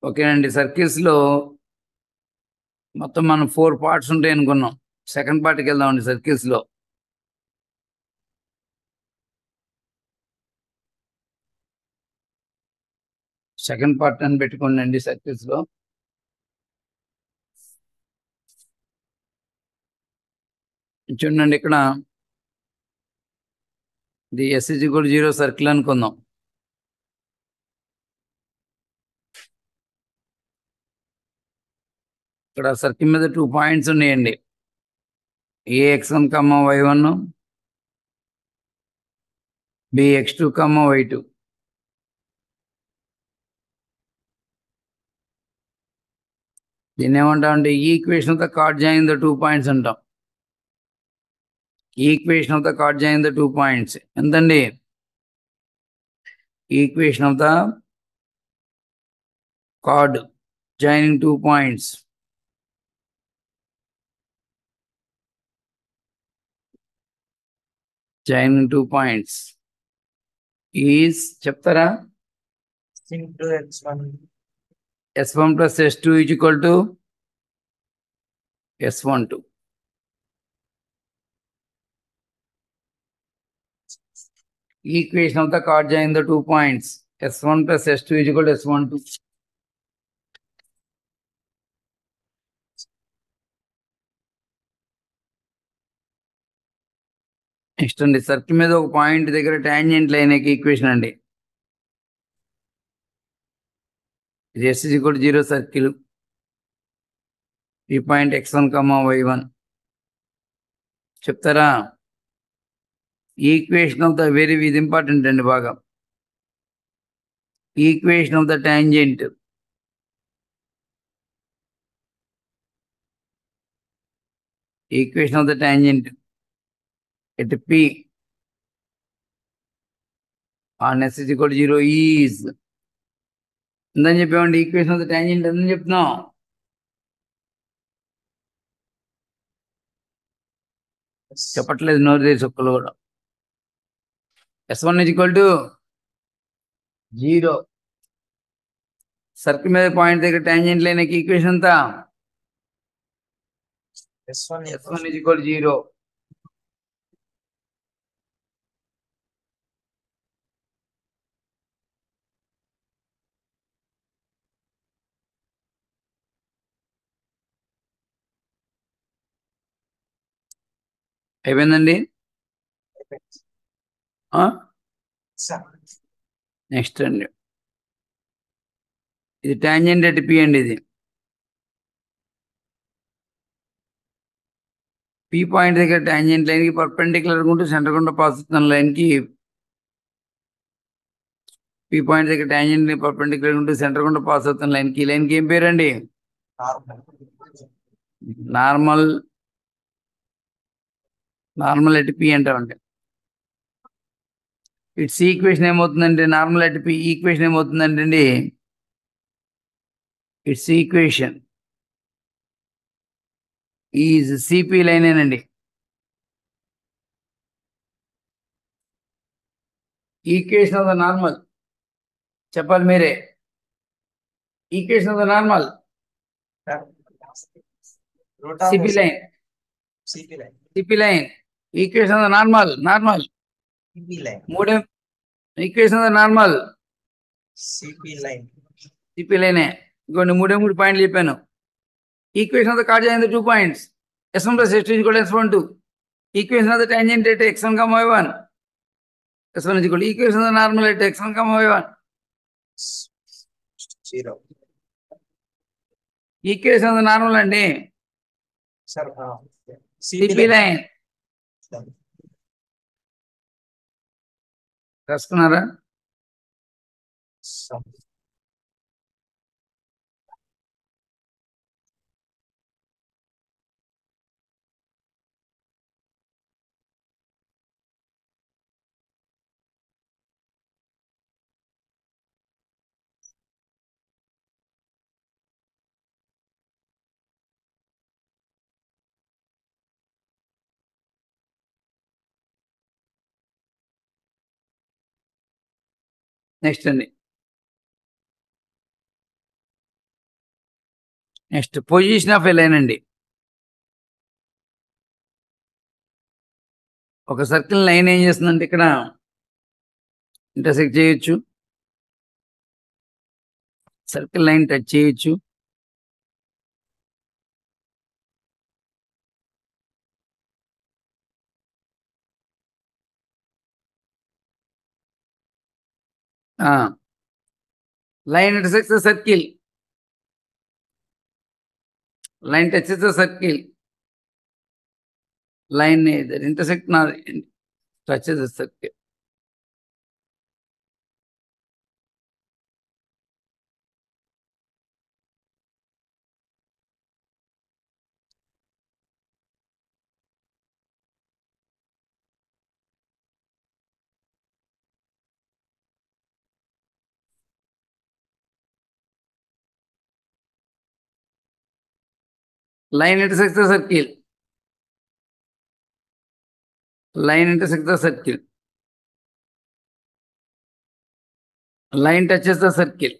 ఓకేనండి. సర్కిల్స్‌లో మొత్తం మనం 4 పార్ట్స్ ఉంటాయనుకున్నాం. సెకండ్ పార్ట్‌కెళ్దామండి సర్కిల్స్‌లో. సెకండ్ పార్ట్ అని పెట్టుకోండి సర్కిల్స్‌లో. చూడండి ఇక్కడ ఇది S=0 సర్కిల్ అనుకుందాం. ఇక్కడ సర్కిల్ మీద 2 పాయింట్స్ ఉన్నాయండి. Ax1, y1, Bx2, y2. దీన్ని ఏమంటామంటే equation of the chord join the 2 points అంటాం. Equation of the chord join the 2 points ఎంతండి? Equation of the chord joining 2 points is చెప్తారా? into x1 s1 plus s2 is equal to s12. Equation of the chord joining the 2 points s1 plus s2 is equal to s12. Next అండి, circle మీద ఒక point దగ్గర tangent line equation అండి. ఇది S=0 circle. ఈ point x1, y1 చెప్తారా? Equation of the ఇది important అండి బాగా. Equation of the tangent at P on S=0 is ఎందని చెప్పామండి? ఈక్వేషన్ ఆఫ్ ద టాంజెంట్ ఎందని చెప్తున్నాం? చెప్పట్లేదు నోరు తెరిచి ఒక్కలు కూడా. S1=0. సర్కిల్ మీద పాయింట్ దగ్గర టాంజెంట్ లైన్ ఈక్వేషన్ అంతా S1=0. అయిపోయిందండి. నెక్స్ట్ అండి, ఇది టాంజెంట్ అట్ P అండి. ఇది P పాయింట్ దగ్గర టాంజెంట్ లైన్ కి పర్పెండిక్యులర్ ఉంటూ సెంటర్ గుండా పాస్ అవుతున్న లైన్ కి P పాయింట్ దగ్గర టాంజెంట్ పర్పెండిక్యులర్ ఉంటూ సెంటర్ గుండా పాస్ అవుతున్న లైన్ కి ఏం పేరండి? నార్మల్ ఎట్ P అంటామండి. ఇట్స్ ఈక్వేషన్ ఏమవుతుందంటే నార్మల్ ఎట్ P ఈక్వేషన్ ఏమవుతుందంటే అండి, ఇట్స్ ఈక్వేషన్ ఈజ్ CP లైనేనండి. ఈక్వేషన్ ఆఫ్ ద నార్మల్ చెప్పాలి మీరే. Equation of the normal CP line equation of the normal మూడే equation of the normal CP line. లైనే. ఇంకోండి 3 పాయింట్లు చెప్పాను. Equation of the chord join the 2 points S1 plus S2 is equal to S12. Equation of the tangent at x1, y1. S1 is equal to equation of the normal at x1, y1. 0. Equation of the normal అండి. Sir, CP line. రాసుకున్నారా? Next అండి, next position of a line అండి. ఒక circle line ఏం చేస్తుందంటే ఇక్కడ intersect చేయొచ్చు, circle line touch చేయొచ్చు, line intersects the circle, line touches the circle, line neither intersect nor touches the circle. Line intersects the circle. Line intersects the circle. Line touches the circle.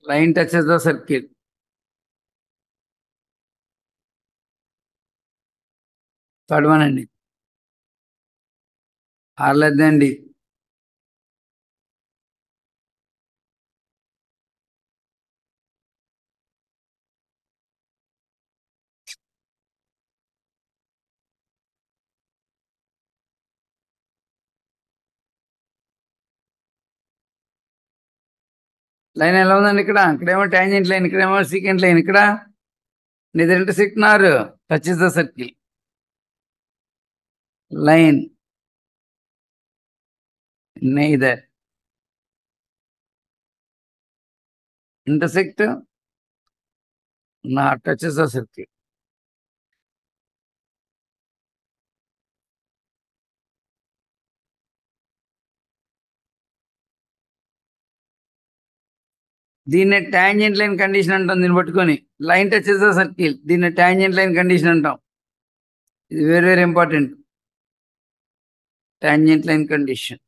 Line touches the circle. Third one అండి. R less than D. Line ఎలా ఉందండి ఇక్కడ? ఇక్కడేమో tangent line, ఇక్కడేమో secant line, ఇక్కడ neither intersect nor touches the circle. Line neither intersect nor touches the circle. దీన్ని tangent line condition అంటాం. దీన్ని పట్టుకొని లైన్ టచెస్ ద సర్కిల్, దీన్ని టాంజెంట్ లైన్ కండిషన్ అంటాం. ఇది very very important. Tangent line condition.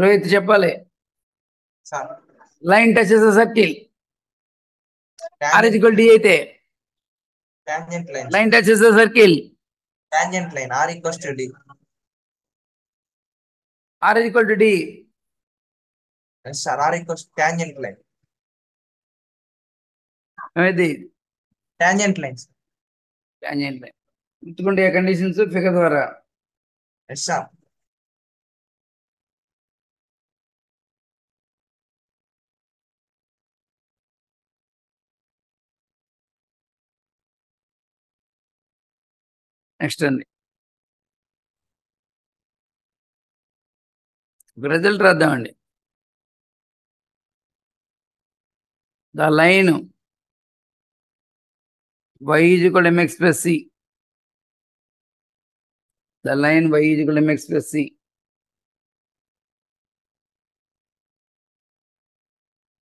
Rohit చెప్పాలి. Sir, line touches the circle, R is equal D అయితే tangent line. Line touches the circle, Tangent line. R equals to D. R is equal to D. Yes, sir. R equals to tangent line. ఇది Tangent lines. Tangent line. గుర్తుకుంటే conditions figure ద్వారా. Yes, sir. Next అండి result రాద్దామండి. The line y is equal to mx plus c. The line y is equal to mx plus c.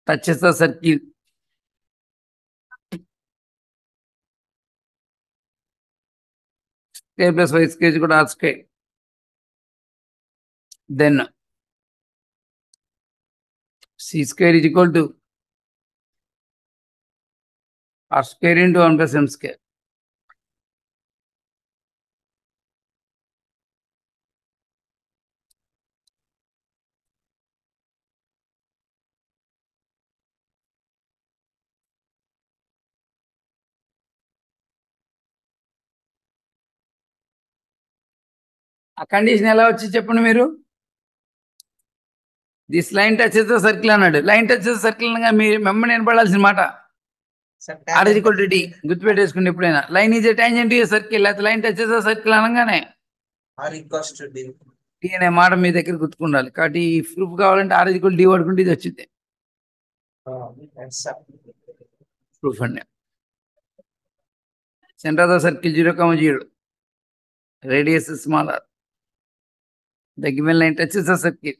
Touches the circle. Square plus y square is equal to r square. Then c square is equal to r square into 1 plus m square. ఆ condition ఎలా వచ్చి చెప్పండి మీరు? This line touches the circle అన్నాడు. Line touches circle అనగా మీరు member వినపడాల్సిన మాట. Sir, R is tangent equal to D గుర్తుపెట్టేసుకుని ఎప్పుడైనా. Line is a tangent to circle, లేకపోతే లైన్ టచెస్ ద సర్కిల్ అనగానే R equals to D. D అనే మాట మీ దగ్గర గుర్తుకుండాలి. కాబట్టి ఈ ప్రూఫ్ కావాలంటే ఆర్ ఇజ్ ఈక్వల్ డి వాడుకుంటే ఇది వచ్చింది Yes, sir. ప్రూఫ్ అండి. Centre of the circle 0,0, radius small R. The given line touches the circle.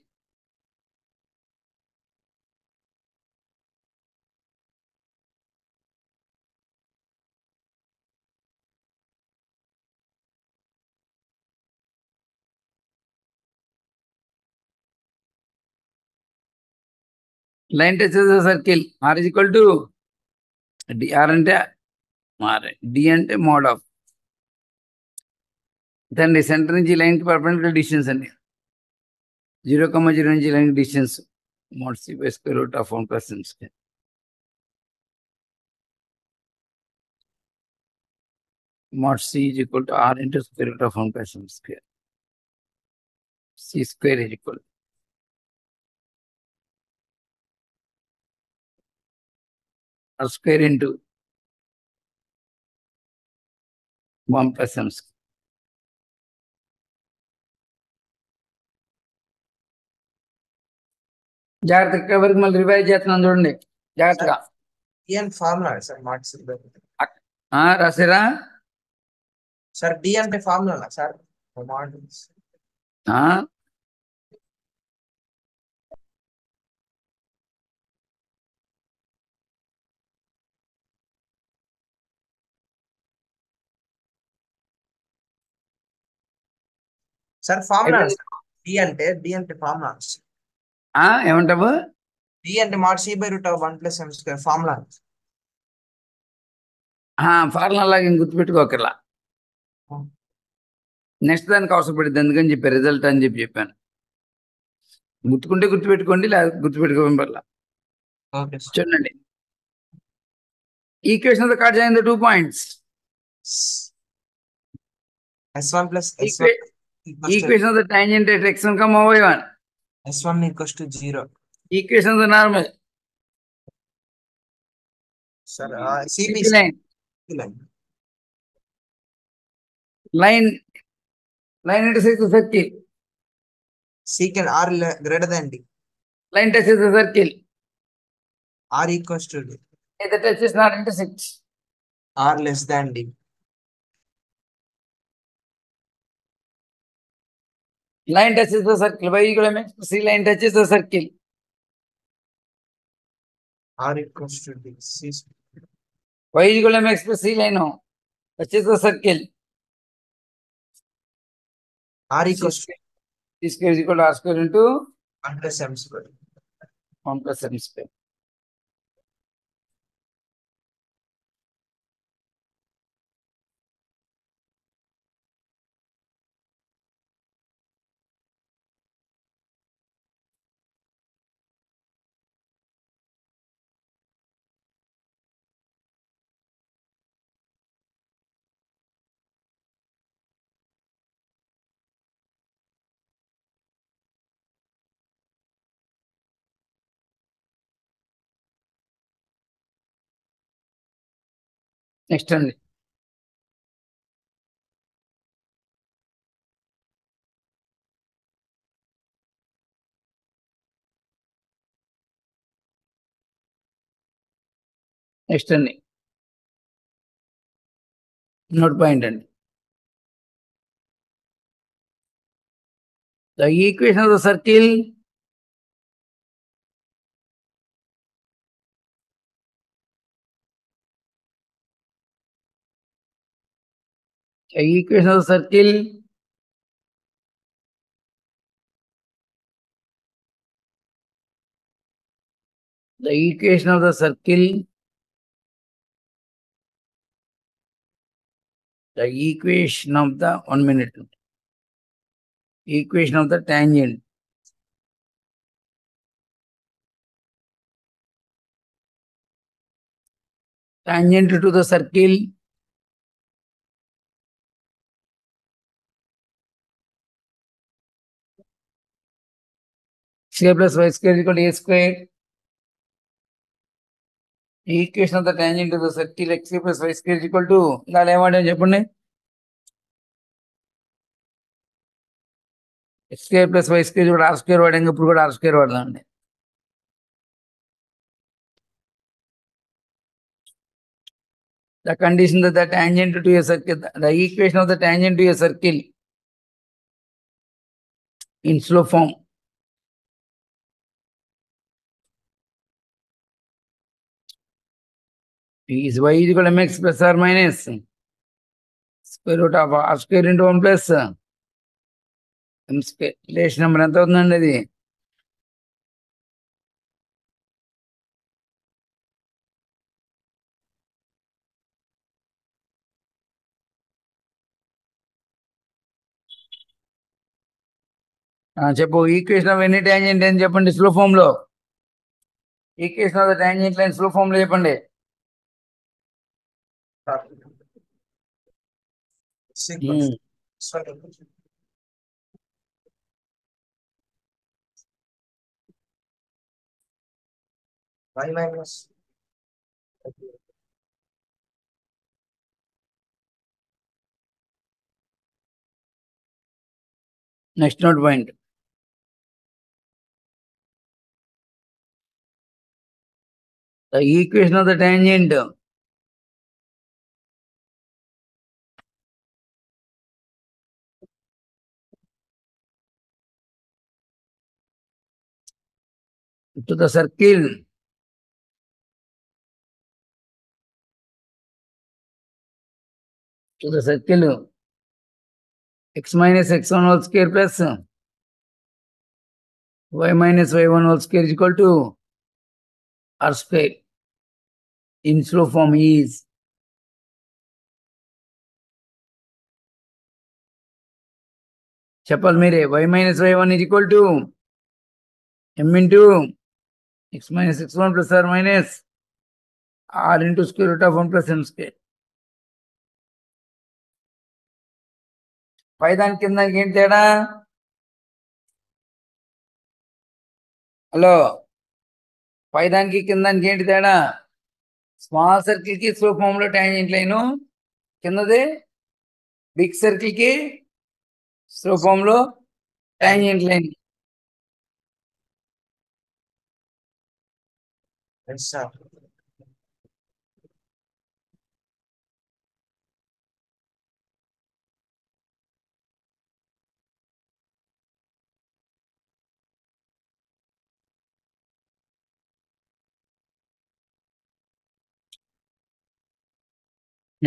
Line touches the circle R is equal to D. R అంటే R, D అంటే mod of దాన్ని centre నుంచి line కి perpendicular distance అండి. 0,0 నుంచి line distance mod C by square root of 1 plus M square. Mod C is equal to R into square root of 1 plus M square. C square is equal to R square into 1 plus M square. జాగ్రత్తగా వరకు మళ్ళీ revise చేస్తున్నాను చూడండి జాగ్రత్తగా. DN formula sir marks రాసారా sir? D అంటే formula sir models. Sir formula D అంటే formula. ఏమంటావు? డి అంటే mod c by root of 1 plus m square formula. Formula లాగా గుర్తుపెట్టుకోకర్లా. నెక్స్ట్ దానికి అవసరపడింది అందుకని చెప్పాను రిజల్ట్ అని చెప్పాను. గుర్తుకుంటే గుర్తుపెట్టుకోండి, లేదా గుర్తుపెట్టుకోవడం వల్ల. చూడండి equation of the chord join the 2 points. s1 plus equation of the tangent at x1, y1. s1 equals to 0. Equation of the normal sir cb line intersects the circle. secant r greater than d. Line touches the circle. r equals to d. Either touches not intersects. r less than d. Line touches the circle. Y equal to mx plus c. Line touches the circle. r equals to d. c. Y equal to mx plus c. Line touches the circle. r equals to c square is equal to r square into 1 plus m square. 1 plus m square. Next అండి note point అండి. The equation of the circle the equation of the circle the equation of the circle the equation of the 1 minute equation of the tangent to the circle square plus y square is equal to a square. Equation of the tangent to the circle x square plus y square is equal to ఇలా ఏమంటాం చెప్పండి. x square plus y square కూడా r square వాడాం, ఇప్పుడు కూడా r square వాడదామండి. The condition that the tangent to a circle, the equation of the tangent to a circle in slope form is y is equal to mx plus or minus square root of r square into 1 plus m square. Relation number ఎంత అవుతుందండి అది? చెప్పు equation of any tangent అని చెప్పండి slope form లో. Equation of the tangent line slope form లో చెప్పండి. Sequence. Sorry. Y minus. Next note point. The equation of the tangent to the circle x minus x1 whole square plus y minus y1 whole square is equal to r square in slow form is చెప్పాలి మీరే. y minus y1 is equal to m into x minus x1 plus r minus r into square root of 1 plus m square. పై దాని కింద దానికి ఏంటి తేడా? Hello, పై దానికి కింద దానికి ఏంటి తేడా? స్మాల్ సర్కిల్ కి స్లో ఫామ్ లో ట్యాంజెంట్ లైన్, కిందది బిగ్ సర్కిల్ కి స్లో ఫామ్ లో tangent line. Yes, sir.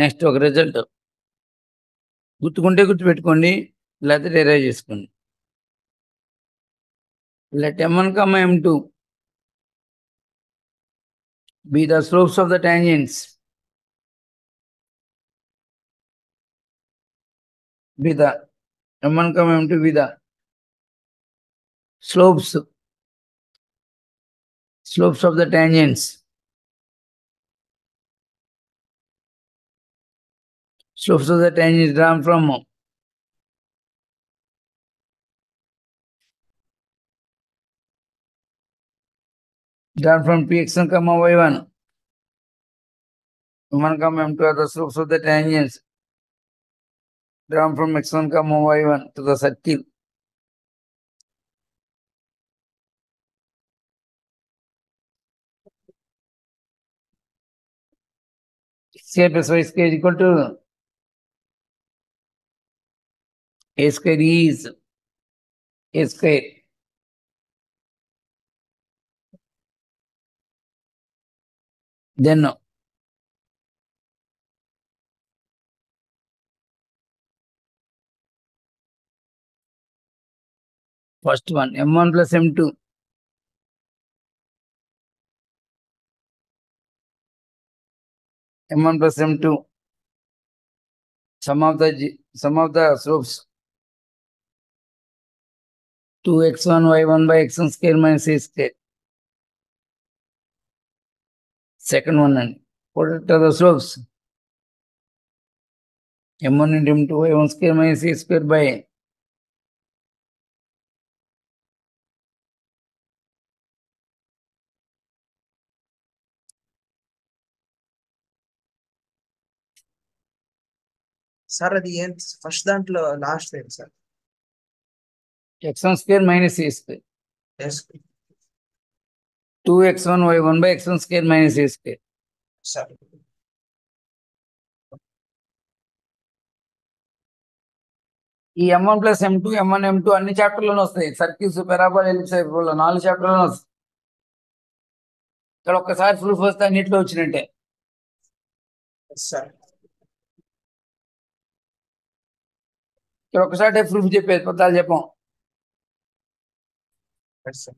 Next ఒక రిజల్ట్ గుర్తుకుంటే గుర్తుపెట్టుకోండి, లేకపోతే డెరైవ్ చేసుకోండి. Let m1, m2 be the slopes of the tangents. Be the m1, m2 be the slopes of the tangents. Slopes of the tangents drawn from px1, y1. m1, m2 are the slopes of the tangents drawn from x1, y1 to the circle. Square plus y square is equal to a square is a square. Then first one m1 plus m2. m1 plus m2 sum of the slopes 2x1 y1 by x1 square minus a square. Second one, and what are the slopes? m1 into m2 y1 square minus a square by sir అది ఏంటి first దాంట్లో last ఏంటి sir? x1 square minus a square. Yes, 2x1 y1 by x1 square minus a square. Sir. ఈ m1 plus m2 m1 m2 అన్ని చాప్టర్లోనే వస్తాయి. Circles, parabola, ellipse, hyperbola 4 చాప్టర్లోనే వస్తాయి. ఇక్కడ ఒక్కసారి ప్రూఫ్ వస్తే అన్నిట్లో వచ్చినట్టే. Yes, sir. ఇక్కడ ఒక్కసారి ప్రూఫ్ చెప్పేది, పద్దాలు చెప్పాం. Yes, sir.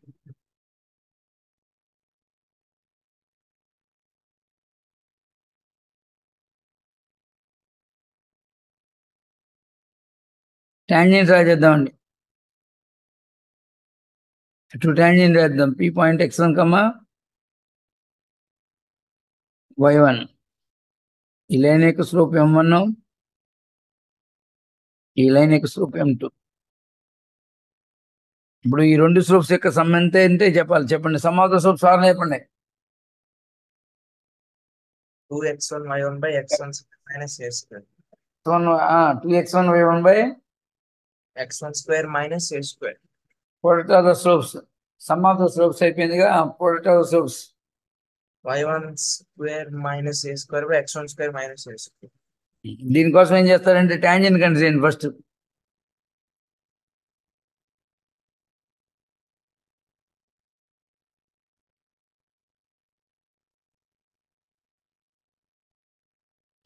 టాంజెంట్స్ రా చేద్దామండి. టూ టాంజెంట్ రాద్దాం. P point x1, y1. ఈ లైన్ యొక్క స్లోప్ m1, ఈ లైన్ యొక్క స్లోప్ m2. ఇప్పుడు ఈ రెండు స్లోప్స్ యొక్క సమ్ ఎంత అంటే చెప్పాలి. చెప్పండి. Sum of the slopes are చెప్పండి. 2x1 y1 by x1 minus a square. 2x1 y1 by x1 square minus a square. product of the slopes. Sum of the slopes అయిపోయిందిగా. product of the slopes. y1 square minus a square by x1 square minus a square. దీనికోసం ఏం చేస్తారంటే tangent consider first.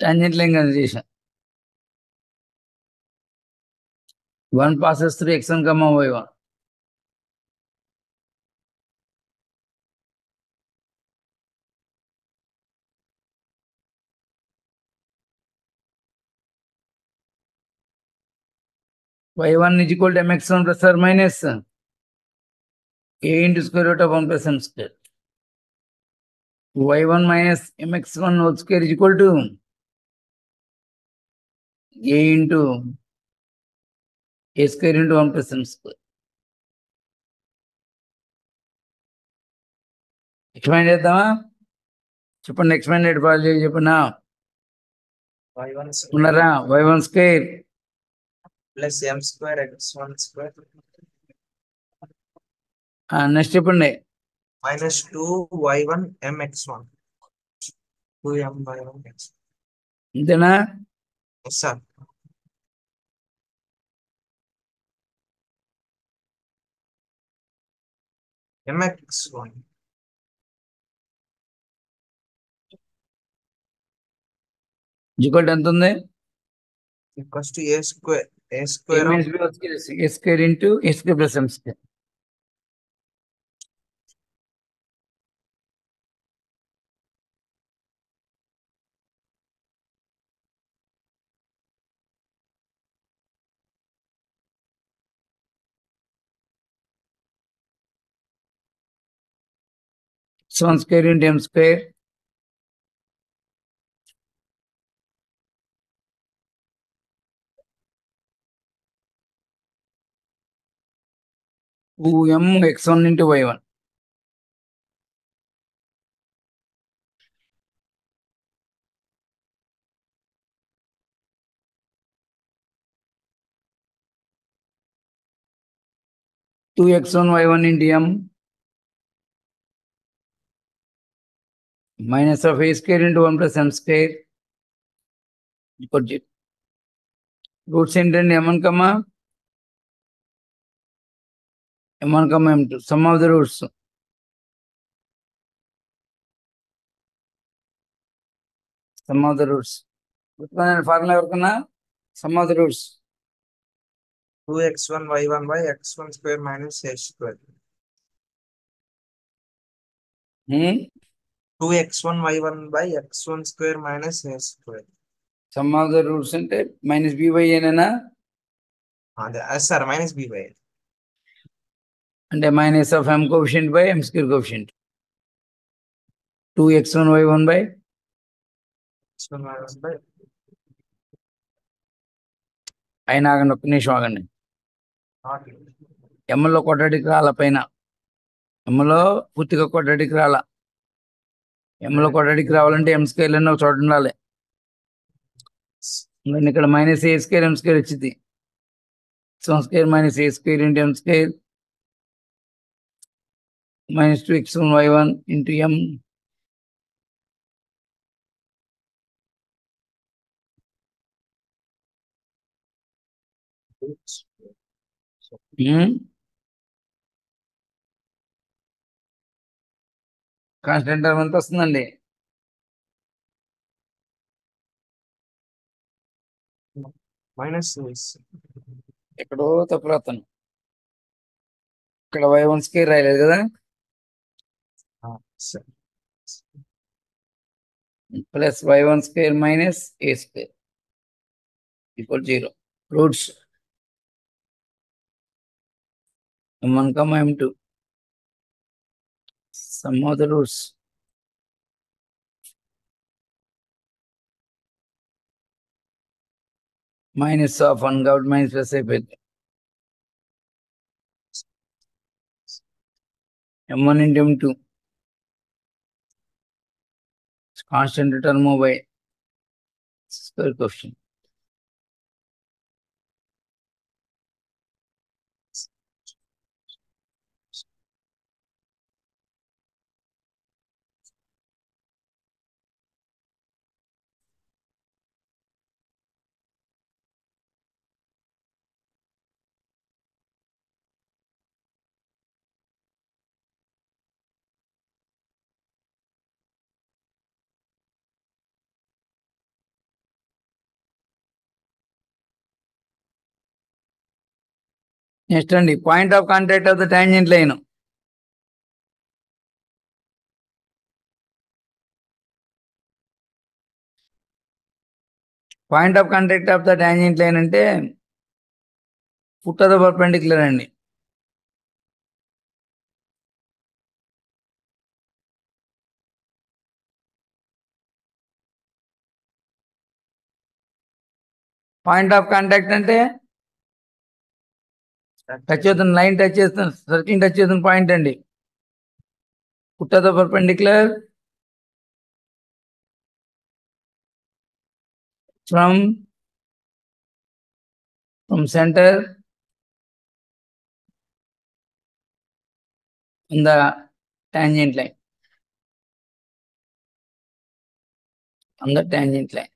Tangent line consider చేసాం. 1 passes through x1, y1. y1 is equal to mx1 plus or minus a into square root of 1 plus m square. y1 minus mx1 whole square is equal to a into a square into 1 plus m square. Expand చేద్దామా? చెప్పండి. Expanded value చెప్పనా? y1 ఉన్నారా? y1 square plus m square x1 square next చెప్పండి. minus 2y1 mx1. 2m y1 x1. ఇంతేనా? Yes, sir. mx1 equal ఎంత ఉంది? equals to a square. A square of a square into a square plus m square. x1 square into m square m x1 into y1. Two x1 y1 into m minus of a square into 1 plus m square equal to roots ఏంటండి? m1, m1, m2. Sum of the roots. Sum of the roots. Formula ఎవరికన్నా? Sum of the roots. 2x1 y1 by x1 square minus a square. 2x1 y1 by x1 square minus a square. Sum of the roots అంటే minus B by ఏనేనా? sir, minus b by a. అంటే minus of m coefficient by m square coefficient. 2x1 y1 by x1 y1 by అయినా ఆగండి, ఒక్క నిమిషం ఆగండి. not ఎమ్మలో కొట్టడికి రాల పైన. ఎమ్మలో పూర్తిగా కొట్టడికి రాల. ఎమ్మలో కొట్టడికి రావాలంటే ఎం స్క్వేర్ అని ఒక చోట ఉండాలి. ఇక్కడ minus A square M square వచ్చింది. x1 square minus A square into M square minus 2x1 y1 into m constant term ఎంత వస్తుందండి? minus ఎక్కడో తప్పు రాస్తాను. ఇక్కడ y1 స్క్వేర్ రాయలేదు కదా? Plus y1 square minus A square equal 0. Roots m1, m2. Some of the roots. Minus of 1 got minus plus అయిపోయింది. M1 into M2. It's constant term by square coefficient. Next అండి point of contact of the tangent line. Point of contact of the tangent line అంటే foot of the perpendicular అండి. Point of contact అంటే touch చేస్తున్న line touch చేస్తున్న circle touch చేస్తున్న point అండి. Foot of the perpendicular from centre in the tangent line. On the tangent line.